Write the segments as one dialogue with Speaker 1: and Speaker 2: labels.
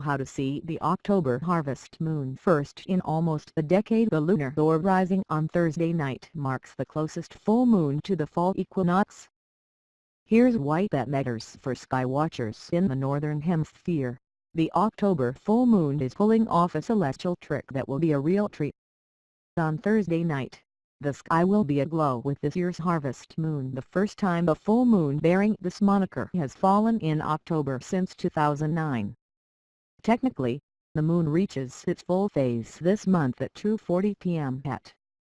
Speaker 1: how to see the October harvest moon first in almost a decade. The lunar door rising on Thursday night marks the closest full moon to the fall equinox. Here's why that matters for sky watchers in the Northern Hemisphere. The October full moon is pulling off a celestial trick that will be a real treat. On Thursday night, the sky will be aglow with this year's harvest moon, the first time a full moon bearing this moniker has fallen in October since 2009. Technically, the moon reaches its full phase this month at 2:40 p.m.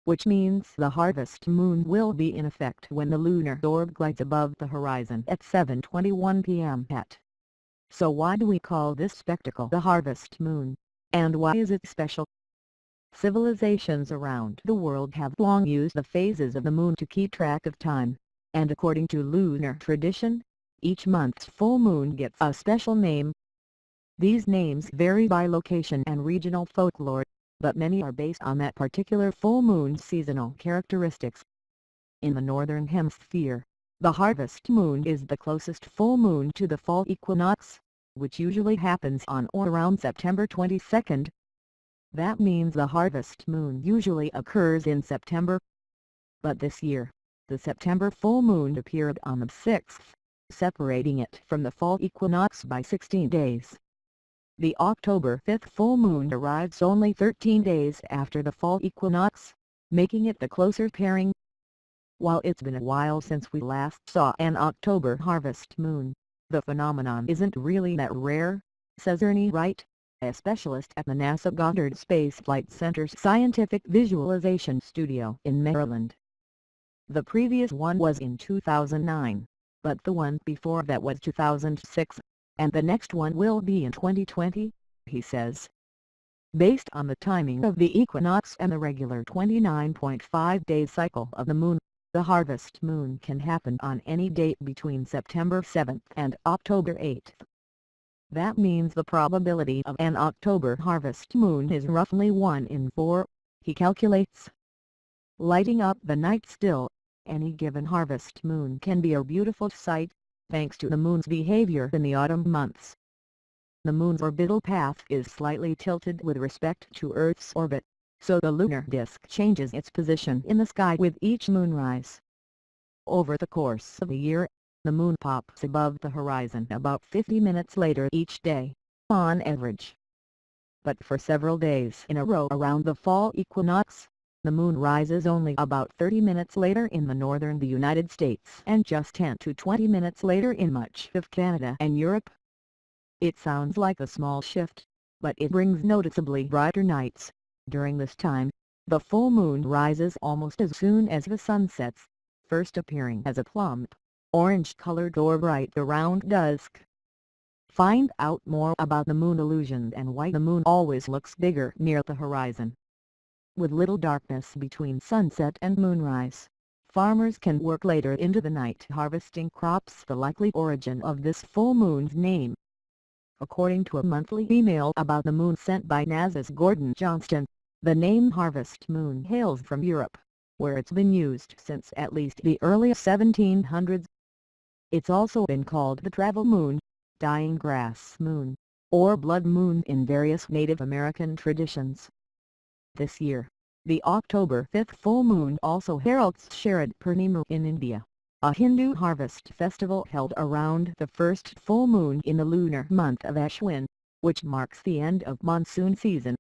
Speaker 1: which means the harvest moon will be in effect when the lunar orb glides above the horizon at 7:21 p.m. So why do we call this spectacle the harvest moon, and why is it special? Civilizations around the world have long used the phases of the moon to keep track of time, and according to lunar tradition, each month's full moon gets a special name. These names vary by location and regional folklore, but many are based on that particular full moon's seasonal characteristics. In the Northern Hemisphere, the harvest moon is the closest full moon to the fall equinox, which usually happens on or around September 22nd. That means the harvest moon usually occurs in September. But this year, the September full moon appeared on the 6th, separating it from the fall equinox by 16 days. The October 5th full moon arrives only 13 days after the fall equinox, making it the closer pairing. While it's been a while since we last saw an October harvest moon, the phenomenon isn't really that rare, says Ernie Wright, a specialist at the NASA Goddard Space Flight Center's Scientific Visualization Studio in Maryland. The previous one was in 2009, but the one before that was 2006, and the next one will be in 2020, he says. Based on the timing of the equinox and the regular 29.5-day cycle of the moon, the harvest moon can happen on any date between September 7th and October 8th. That means the probability of an October harvest moon is roughly 1 in 4, he calculates. Lighting up the night still, any given harvest moon can be a beautiful sight, thanks to the moon's behavior in the autumn months. The moon's orbital path is slightly tilted with respect to Earth's orbit, so the lunar disk changes its position in the sky with each moonrise. Over the course of the year, the moon pops above the horizon about 50 minutes later each day, on average. But for several days in a row around the fall equinox, the moon rises only about 30 minutes later in the northern United States and just 10 to 20 minutes later in much of Canada and Europe. It sounds like a small shift, but it brings noticeably brighter nights. During this time, the full moon rises almost as soon as the sun sets, first appearing as a plump, orange-colored orb right around dusk. Find out more about the moon illusion and why the moon always looks bigger near the horizon. With little darkness between sunset and moonrise, farmers can work later into the night harvesting crops. The likely origin of this full moon's name. According to a monthly email about the moon sent by NASA's Gordon Johnston, the name harvest moon hails from Europe, where it's been used since at least the early 1700s. It's also been called the travel moon, dying grass moon, or blood moon in various Native American traditions. This year, the October 5th full moon also heralds Sharad Purnima in India, a Hindu harvest festival held around the first full moon in the lunar month of Ashwin, which marks the end of monsoon season.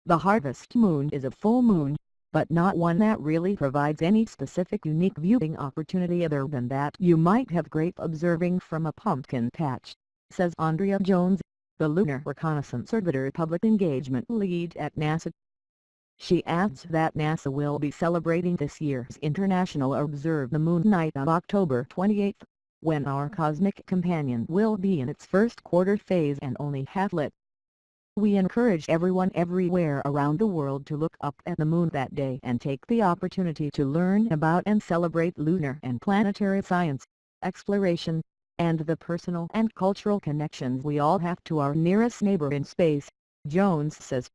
Speaker 1: The harvest moon is a full moon, but not one that really provides any specific unique viewing opportunity other than that you might have great observing from a pumpkin patch, says Andrea Jones, the Lunar Reconnaissance Orbiter Public Engagement Lead at NASA. She adds that NASA will be celebrating this year's International Observe the Moon Night on October 28, when our cosmic companion will be in its first quarter phase and only half lit. We encourage everyone everywhere around the world to look up at the moon that day and take the opportunity to learn about and celebrate lunar and planetary science, exploration, and the personal and cultural connections we all have to our nearest neighbor in space, Jones says.